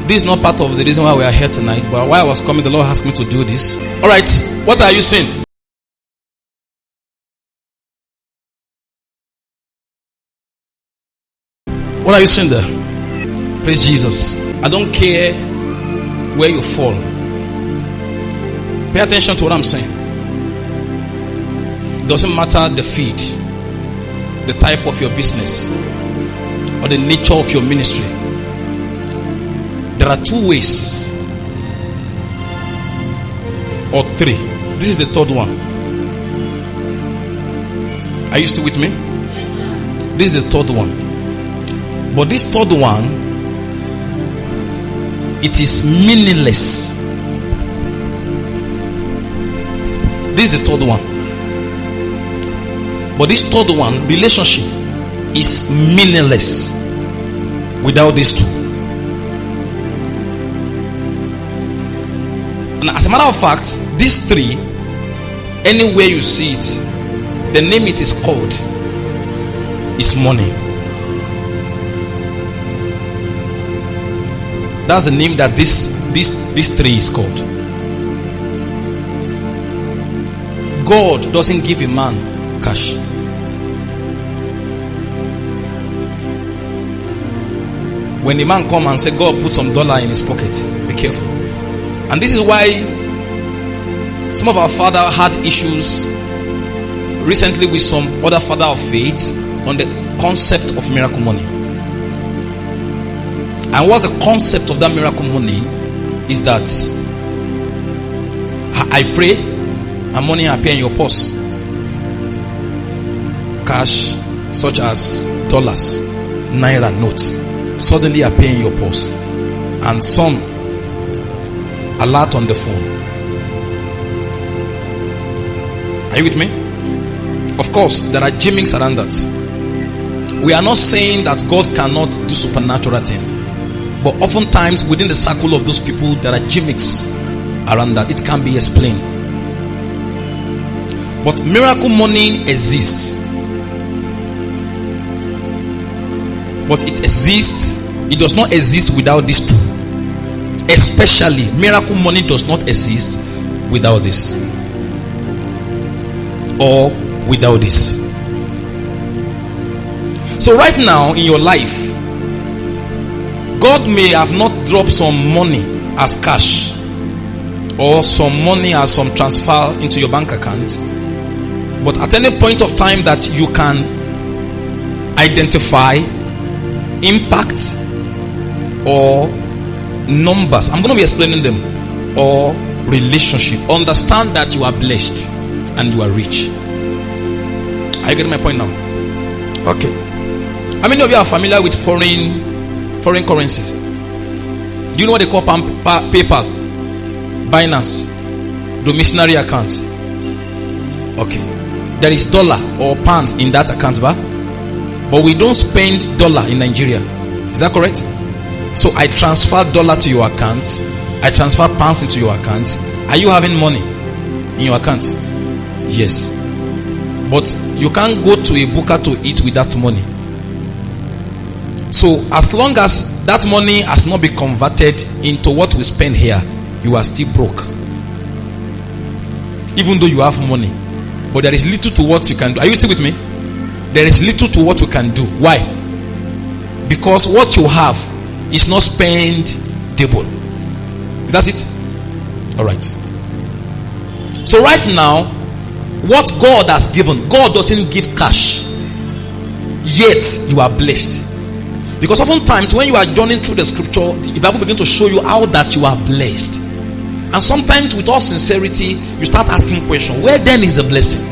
This is not part of the reason why we are here tonight, but while I was coming, the Lord asked me to do this. All right, what are you seeing? What are you seeing there? Praise Jesus. I don't care where you fall. Pay attention to what I'm saying. It doesn't matter the field, the type of your business, or the nature of your ministry. There are two ways, or three. This is the third one. Are you still with me? This is the third one. But this third one, it is meaningless. This is the third one. But this third one, relationship, is meaningless without these two. And as a matter of fact, these three, anywhere you see it, the name it is called is money. That's the name that this three is called. God doesn't give a man cash. When the man come and say, God put some dollar in his pocket, be careful. And this is why some of our father had issues recently with some other father of faith on the concept of miracle money. And what the concept of that miracle money is that I pray and money appear in your purse. Cash such as dollars, naira notes suddenly appear in your purse, and some alert on the phone. Are you with me? Of course, there are gimmicks around that. We are not saying that God cannot do supernatural things. But oftentimes within the circle of those people, there are gimmicks around that. It can be explained. But miracle money exists. But it exists. It does not exist without these two. Especially, miracle money does not exist without this. Or without this. So right now in your life, God may have not dropped some money as cash, or some money as some transfer into your bank account, but at any point of time that you can identify impact or numbers, I'm going to be explaining them, or relationship, understand that you are blessed and you are rich. Are you getting my point now? Okay. How many of you are familiar with foreign currencies? Do you know what they call PayPal, Binance, domiciliary account? Okay. There is dollar or pound in that account, but we don't spend dollar in Nigeria. Is that correct? So I transfer dollar to your account, I transfer pounds into your account. Are you having money in your account? Yes. But you can't go to a booker to eat with that money. So as long as that money has not been converted into what we spend here, you are still broke. Even though you have money. But there is little to what you can do. Are you still with me? There is little to what you can do. Why? Because what you have is not spendable. That's it. Alright. So right now, what God has given, God doesn't give cash. Yet you are blessed. Because oftentimes when you are journeying through the scripture, the Bible begins to show you how that you are blessed. And sometimes with all sincerity, you start asking questions. Where then is the blessing?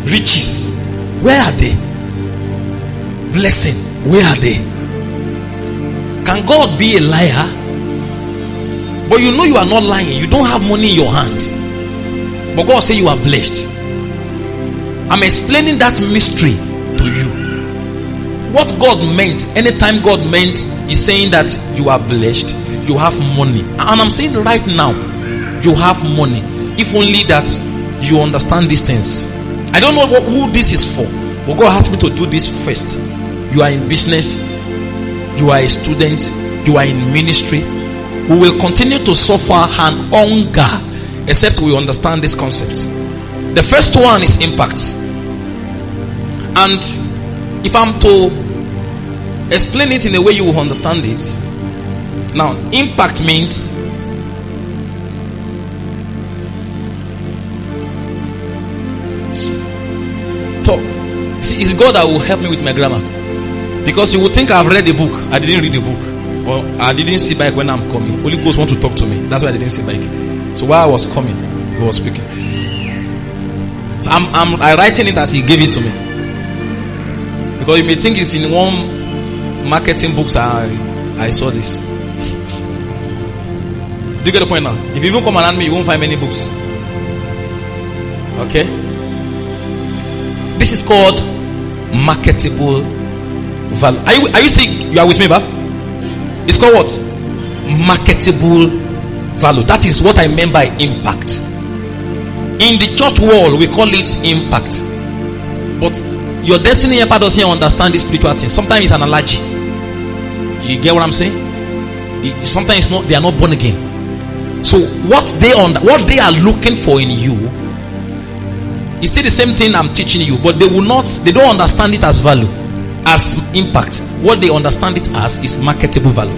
Riches, where are they? Blessing, where are they? Can God be a liar? But you know you are not lying. You don't have money in your hand. But God says you are blessed. I'm explaining that mystery to you. What God meant, anytime God meant, is saying that you are blessed, you have money. And I'm saying right now, you have money. If only that you understand these things. I don't know who this is for, but God asked me to do this first. You are in business, you are a student, you are in ministry, we will continue to suffer and hunger except we understand this concept. The first one is impact. And if I'm to explain it in a way you will understand it, now impact means see, it's God that will help me with my grammar, because you would think I've read the book. I didn't read the book, or I didn't see bike when I'm coming. Holy Ghost want to talk to me, that's why I didn't see bike. So while I was coming, he was speaking. So I'm writing it as he gave it to me, because you may think it's in one marketing books. I saw this. Do you get the point now? If you even come around me, you won't find many books. Okay, this is called marketable value. Are you still, you are with me, ba? It's called what? Marketable value. That is what I meant by impact. In the church world, we call it impact. But your destiny helper doesn't understand this spiritual thing. Sometimes it's an allergy. You get what I'm saying? Sometimes it's not, they are not born again. So what they are looking for in you, it's still the same thing I'm teaching you, but they don't understand it as value, as impact. What they understand it as is marketable value.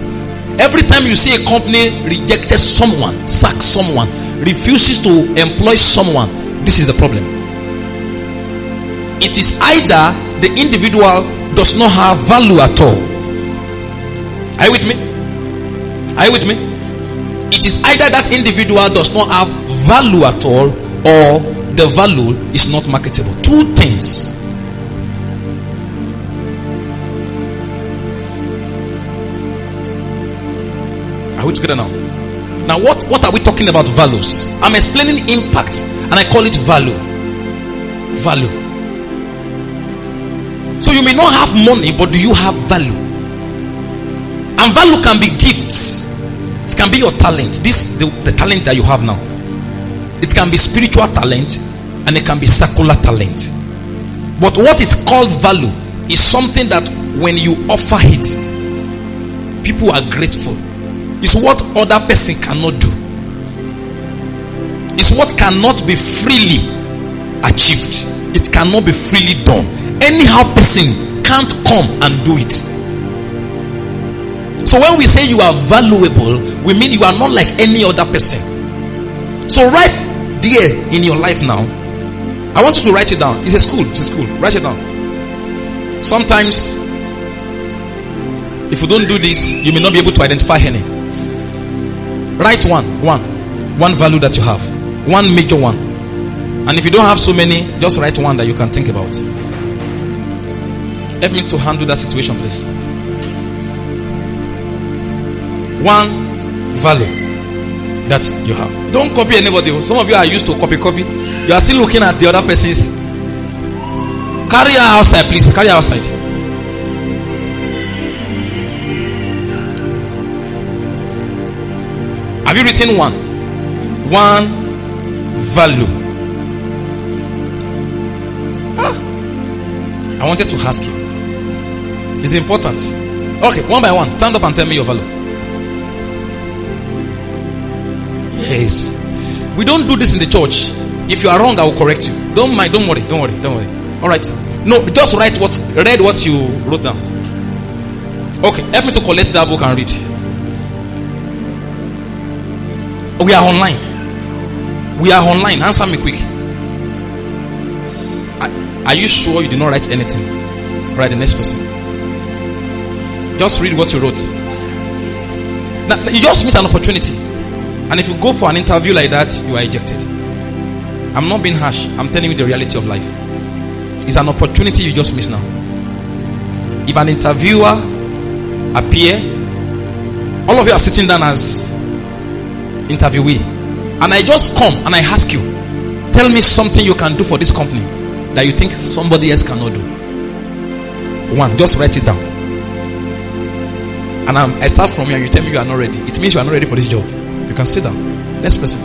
Every time you see a company rejected someone, sack someone, refuses to employ someone, this is the problem. It is either the individual does not have value at all. Are you with me? Are you with me? It is either that individual does not have value at all, or the value is not marketable. Two things. Are we together now? Now what are we talking about values? I'm explaining impact, and I call it value. Value. So you may not have money, but do you have value? And value can be gifts. It can be your talent. The talent that you have now. It can be spiritual talent, and it can be secular talent. But what is called value is something that when you offer it, people are grateful. It's what other person cannot do. It's what cannot be freely achieved. It cannot be freely done. Anyhow person can't come and do it. So when we say you are valuable, we mean you are not like any other person. So right there in your life now, I want you to write it down. It's a school. It's a school. Write it down. Sometimes, if you don't do this, you may not be able to identify any. Write one value that you have. One major one. And if you don't have so many, just write one that you can think about. Help me to handle that situation, please. One value that you have. Don't copy anybody. Some of you are used to copy. You are still looking at the other person's. Carry her outside, please. Carry her outside. Have you written one? One value. I wanted to ask you. It's important. Okay, one by one. Stand up and tell me your value. Yes. We don't do this in the church. If you are wrong, I will correct you. Don't worry. Alright. No, just read what you wrote down. Okay, help me to collect that book and read. We are online. Answer me quick. Are you sure you did not write anything? Write the next person. Just read what you wrote. Now, you just miss an opportunity. And if you go for an interview like that, you are ejected. I'm not being harsh. I'm telling you the reality of life. It's an opportunity you just miss now. If an interviewer appear, all of you are sitting down as interviewee, and I just come and I ask you, tell me something you can do for this company that you think somebody else cannot do. One, just write it down. And I start from here. You tell me you are not ready. It means you are not ready for this job. You can sit down. Next person.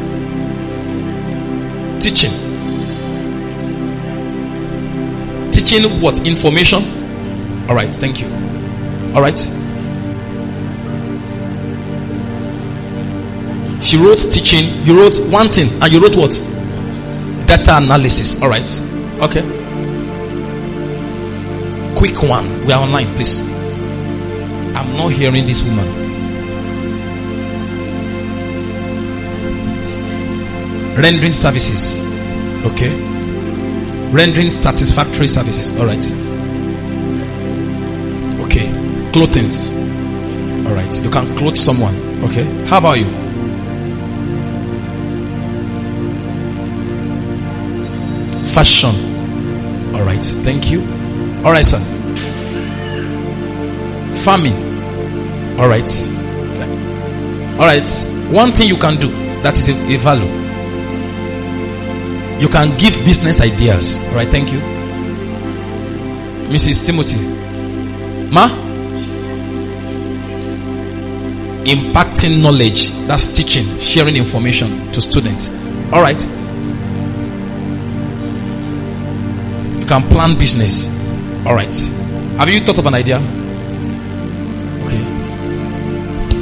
Teaching what? Information. Alright, thank you. Alright. She wrote teaching. You wrote one thing, and you wrote what? Data analysis. All right. Okay. Quick one. We are online, please. I'm not hearing this woman. Rendering services. Okay. Rendering satisfactory services. All right. Okay. Clothings. All right. You can clothe someone. Okay. How about you? Fashion. All right. Thank you. All right, sir. Farming. All right. All right. One thing you can do that is a value. You can give business ideas. All right. Thank you. Mrs. Timothy. Ma? Impacting knowledge. That's teaching, sharing information to students. All right. You can plan business. All right. Have you thought of an idea? Okay.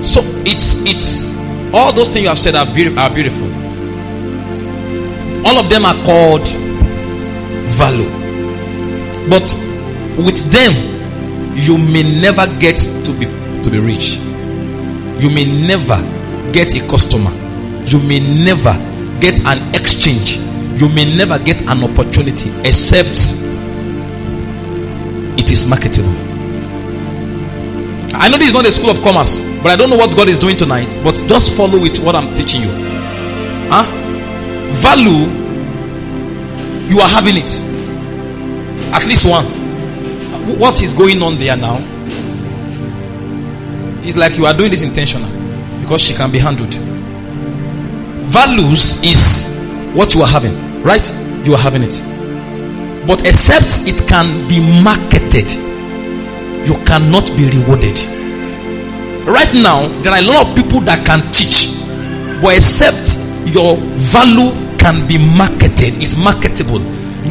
So it's all those things you have said are beautiful. All of them are called value. But with them, you may never get to be rich. You may never get a customer. You may never get an exchange. You may never get an opportunity except it is marketable. I know this is not a school of commerce, but I don't know what God is doing tonight. But just follow with what I'm teaching you. Value, you are having it. At least one. What is going on there now? It's like you are doing this intentional because she can be handled. Values is what you are having, right? You are having it. But except it can be marketed, you cannot be rewarded. Right now, there are a lot of people that can teach, but except your value can be marketed, it's marketable,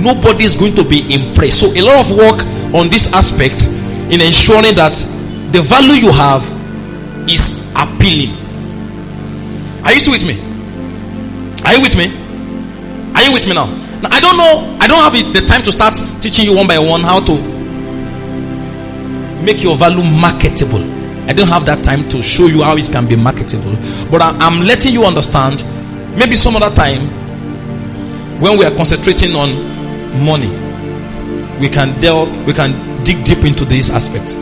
nobody is going to be impressed. So a lot of work on this aspect in ensuring that the value you have is appealing. Are you still with me? Are you with me? Are you with me now? Now I don't know, I don't have the time to start teaching you one by one how to make your value marketable. I don't have that time to show you how it can be marketable. But I'm letting you understand. Maybe some other time when we are concentrating on money, we can dig deep into this aspect.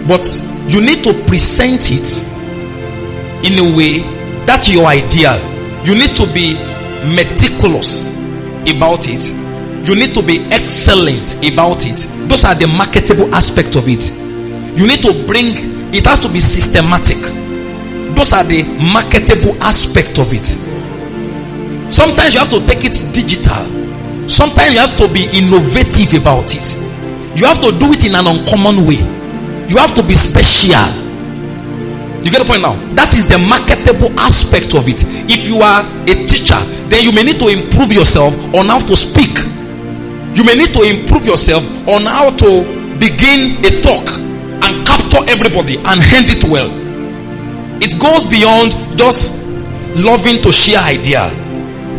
But you need to present it in a way that's your ideal. You need to be meticulous about it. You need to be excellent about it. Those are the marketable aspects of it. You need to bring, it has to be systematic. Those are the marketable aspect of it. Sometimes you have to take it digital. Sometimes you have to be innovative about it. You have to do it in an uncommon way. You have to be special. You get the point now? That is the marketable aspect of it. If you are a teacher, then you may need to improve yourself on how to speak. You may need to improve yourself on how to begin a talk and capture everybody and hand it well. It goes beyond just loving to share idea.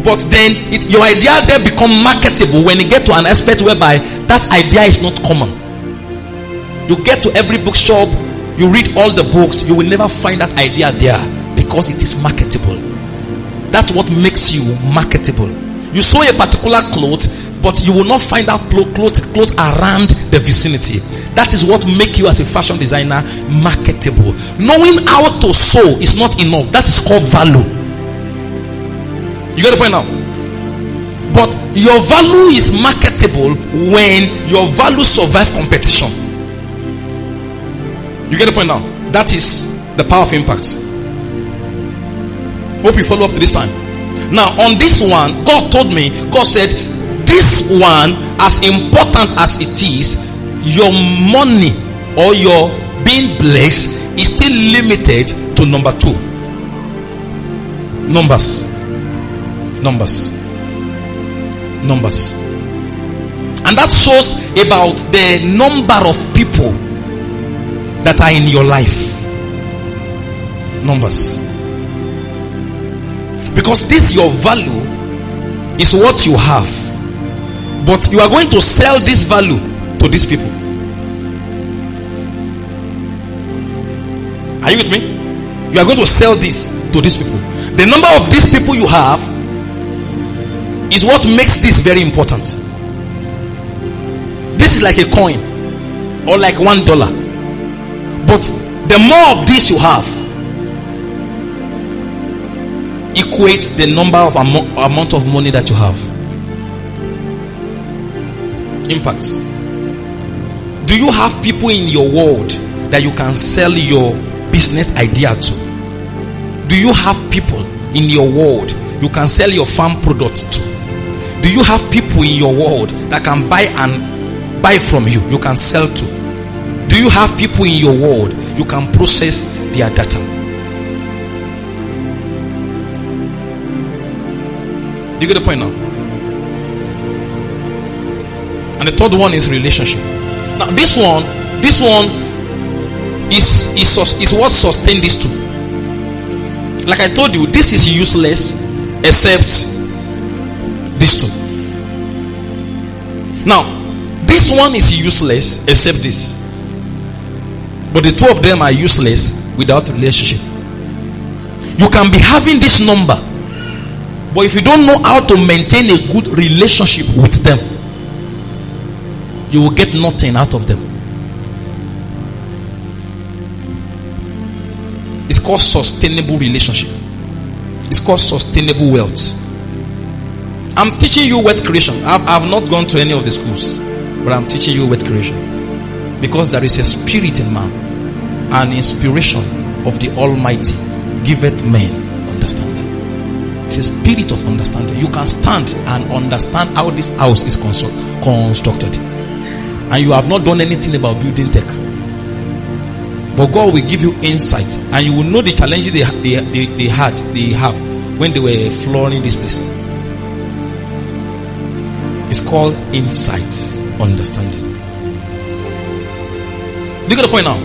But then your idea there become marketable when you get to an aspect whereby that idea is not common. You get to every bookshop, you read all the books, you will never find that idea there because it is marketable. That's what makes you marketable. You saw a particular cloth, but you will not find that cloth around the vicinity. That is what makes you as a fashion designer marketable. Knowing how to sew is not enough. That is called value. You get the point now? But your value is marketable when your value survive competition. You get the point now? That is the power of impact. Hope you follow up to this time. Now on this one, God told me, God said, this one, as important as it is, your money or your being blessed is still limited to number 2. Numbers. And that shows about the number of people that are in your life. Numbers. Because this your value is what you have, but you are going to sell this value to these people. Are you with me? You are going to sell this to these people. The number of these people you have is what makes this very important. This is like a coin or like $1, but the more of this you have equates the number of amount of money that you have. Impact. Do you have people in your world that you can sell your business idea to? Do you have people in your world you can sell your farm products to? Do you have people in your world that can buy from you, you can sell to? Do you have people in your world you can process their data? You get the point now? And the third one is relationship. Now this one is what sustains these two. Like I told you, this is useless except these two. Now this one is useless except this, but the two of them are useless without relationship. You can be having this number, but if you don't know how to maintain a good relationship with them, you will get nothing out of them. It's called sustainable relationship. It's called sustainable wealth. I'm teaching you wealth creation. I've not gone to any of the schools, but I'm teaching you wealth creation because there is a spirit in man, an inspiration of the Almighty giveth men understanding. It's a spirit of understanding. You can stand and understand how this house is constructed, and you have not done anything about building tech, but God will give you insight, and you will know the challenges they have when they were flooring this place. It's called insight, understanding. Do you get the point now?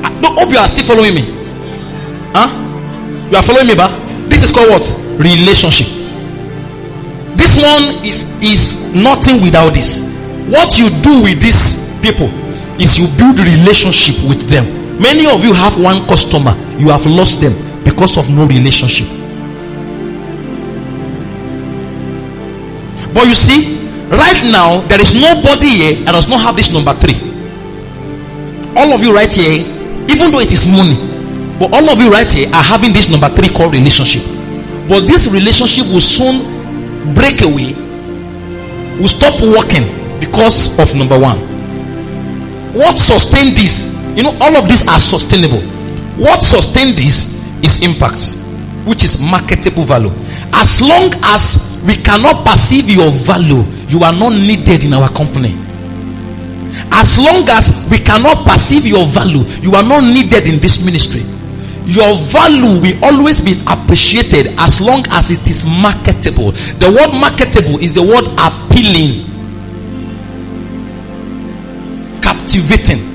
I don't hope you are still following me. You are following me, ba? This is called what? Relationship. This one is nothing without this. What you do with these people is you build relationship with them. Many of you have one customer, you have lost them because of no relationship. But you see, right now there is nobody here that does not have this number 3. All of you right here, even though it is money, but all of you right here are having this number 3 called relationship. But this relationship will soon break away, will stop working because of number 1. What sustains this? You know, all of these are sustainable. What sustains this is impact, which is marketable value. As long as we cannot perceive your value, you are not needed in our company. As long as we cannot perceive your value, you are not needed in this ministry. Your value will always be appreciated as long as it is marketable. The word marketable is the word appealing, captivating.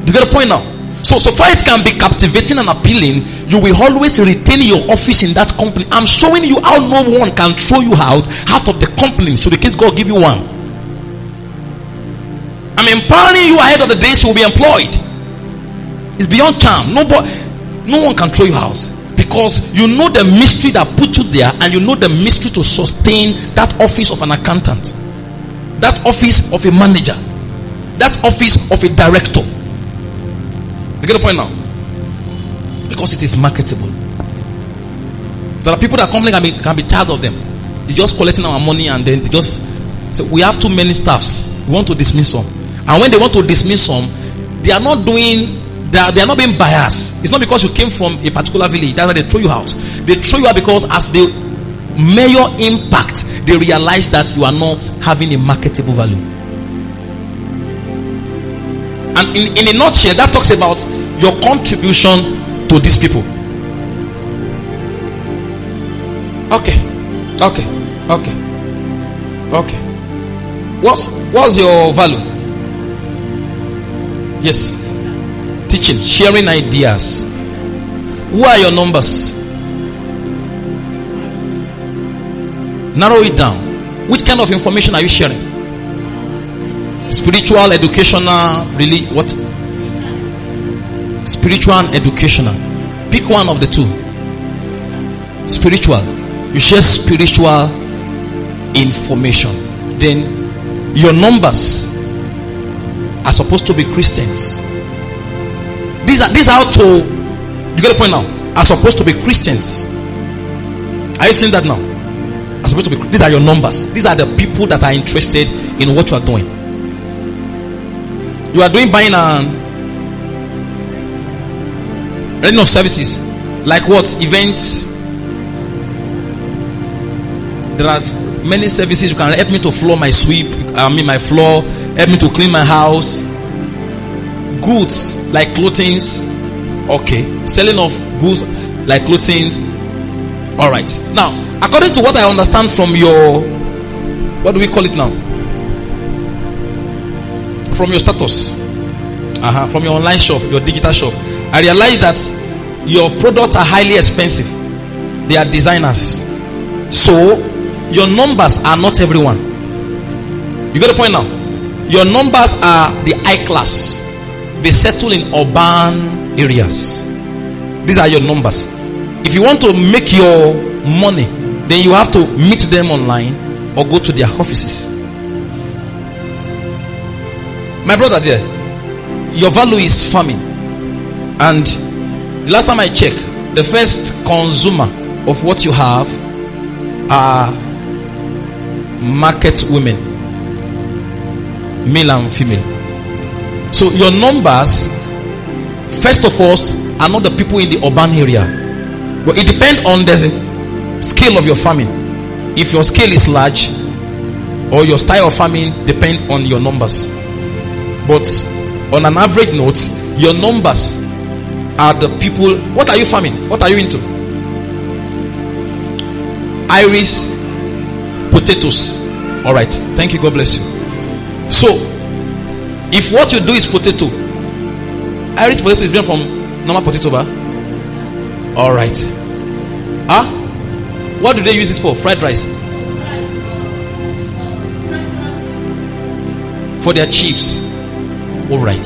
You get the point now? So far it can be captivating and appealing, you will always retain your office in that company. I'm showing you how no one can throw you out of the company, so the case God give you one. I'm empowering you ahead of the days you will be employed. It's beyond charm. No one can throw you out, because you know the mystery that put you there, and you know the mystery to sustain that office of an accountant, that office of a manager, that office of a director. You get the point now? Because it is marketable. There are people that company can be tired of them. It's just collecting our money, and then they just say, we have too many staffs, we want to dismiss some. And when they want to dismiss some, they are not being biased. It's not because you came from a particular village that's why they throw you out. They throw you out because as they measure impact, they realize that you are not having a marketable value. And in a nutshell, that talks about your contribution to these people. Okay. What's your value? Yes. Teaching, sharing ideas. Who are your numbers? Narrow it down. Which kind of information are you sharing? Spiritual, educational, really? What? Spiritual and educational. Pick one of the two. Spiritual. You share spiritual information. Then your numbers are supposed to be Christians. These are how to, you get the point now? Are supposed to be Christians. Are you seeing that now? Are supposed to be. These are your numbers. These are the people that are interested in what you are doing. You are doing buying and renting of services, like what? Events. There are many services. You can help me to floor my sweep. My floor. Help me to clean my house. Goods like clothing. Okay. Selling of goods like clothing. All right. Now, according to what I understand from your, what do we call it now? From your status, from your online shop, your digital shop, I realize that your products are highly expensive. They are designers. So your numbers are not everyone. You get the point now? Your numbers are the high class. They settle in urban areas. These are your numbers. If you want to make your money, then you have to meet them online or go to their offices. My brother there, your value is farming. And the last time I checked, the first consumer of what you have are market women, male and female. So your numbers, first of all, are not the people in the urban area. But it depends on the scale of your farming. If your scale is large, or your style of farming depends on your numbers. But on an average note, your numbers are the people. What are you farming? What are you into? Iris, potatoes. All right. Thank you. God bless you. So, if what you do is potato, Irish potato is different from normal potato bar. All right. What do they use it for? Fried rice. For their chips. All right.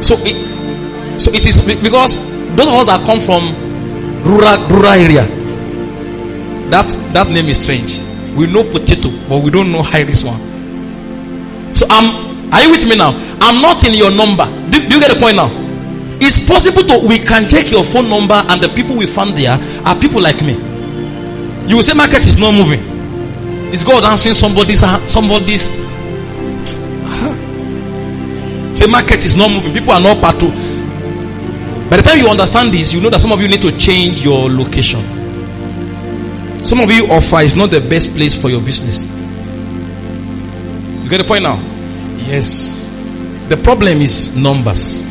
So it is because those of us that come from rural area, that name is strange. We know potato, but we don't know Irish one. So are you with me now? I'm not in your number. Do you get the point now? It's possible we can check your phone number, and the people we found there are people like me. You will say market is not moving. It's God answering somebody's. The market is not moving. People are not part of. By the time you understand this, you know that some of you need to change your location. Some of you offer is not the best place for your business. You get the point now? Yes. The problem is numbers.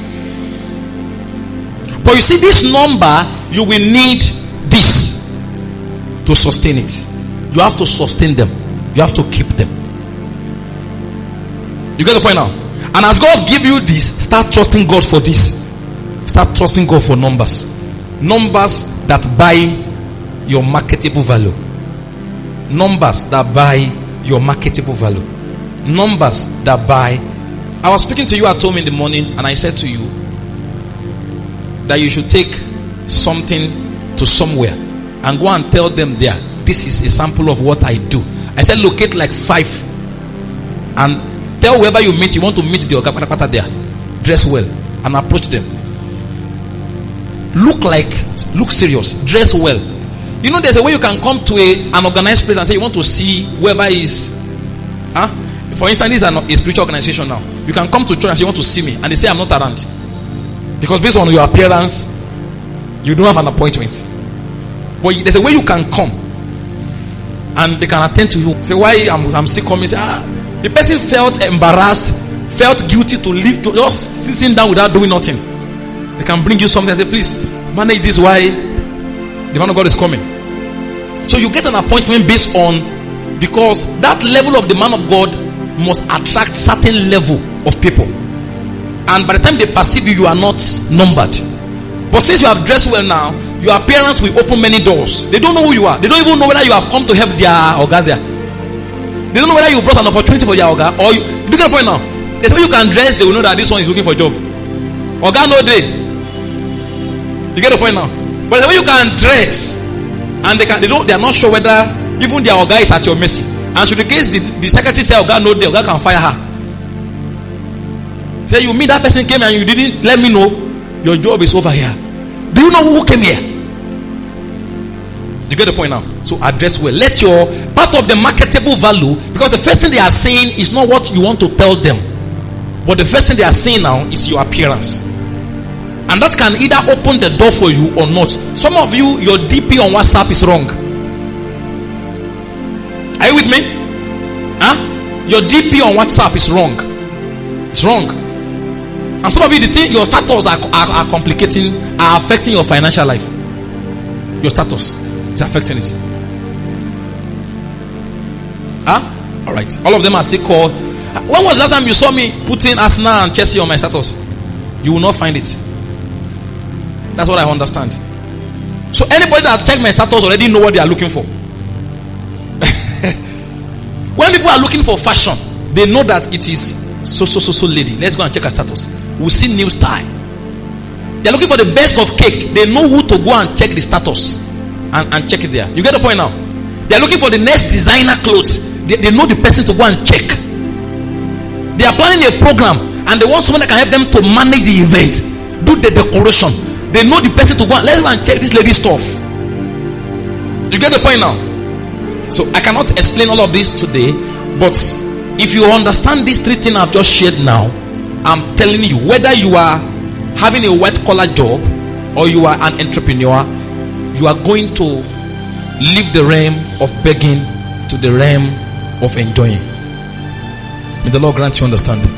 But you see, this number, you will need this to sustain it. You have to sustain them. You have to keep them. You get the point now? And as God give you this, start trusting God for this. Start trusting God for numbers. Numbers that buy your marketable value. Numbers that buy your marketable value. Numbers that buy. I was speaking to you at home in the morning, and I said to you that you should take something to somewhere and go and tell them there, this is a sample of what I do. I said locate like 5 and tell whoever you meet, you want to meet the Ogapatapata there. Dress well and approach them. Look serious. Dress well. You know, there's a way you can come to an organized place and say you want to see whoever is. For instance, this is a spiritual organization now. You can come to church and say you want to see me, and they say I'm not around. Because based on your appearance, you don't have an appointment. But there's a way you can come and they can attend to you. Say, why I'm still coming? Say, the person felt embarrassed, felt guilty to leave, to just sitting down without doing nothing. They can bring you something and say, please manage this, why the man of God is coming. So you get an appointment based on, because that level of the man of God must attract certain level of people. And by the time they perceive you, you are not numbered. But since you have dressed well now, your appearance will open many doors. They don't know who you are. They don't even know whether you have come to help their Oga there. They don't know whether you brought an opportunity for their Oga or you get the point now. There's way you can dress, they will know that this one is looking for a job. Oga no day. You get the point now. But the way you can dress, and they are not sure whether even their Oga is at your mercy. And should the case the secretary say Oga no day, Oga can fire her. Say you meet that person came and you didn't let me know, your job is over here. Do you know who came here? You get the point now. So address well. Let your part of the marketable value, because the first thing they are saying is not what you want to tell them, but the first thing they are saying now is your appearance. And that can either open the door for you or not. Some of you, your DP on WhatsApp is wrong. Are you with me? Huh? Your DP on WhatsApp is wrong. It's wrong. And some of you, the thing, your status are complicating, are affecting your financial life. Your status is affecting it. Huh? Alright. All of them are still called. When was the last time you saw me putting Arsenal and Chelsea on my status? You will not find it. That's what I understand. So anybody that check my status already know what they are looking for. When people are looking for fashion, they know that it is so lady. Let's go and check her status. We'll see new style. They're looking for the best of cake. They know who to go and check the status and check it there. You get the point now? They're looking for the next designer clothes. They know the person to go and check. They are planning a program and they want someone that can help them to manage the event, do the decoration. They know the person to go and let's go and check this lady's stuff. You get the point now? So I cannot explain all of this today, but if you understand these three things I've just shared now, I'm telling you, whether you are having a white collar job or you are an entrepreneur, you are going to leave the realm of begging to the realm of enjoying. May the Lord grant you understanding.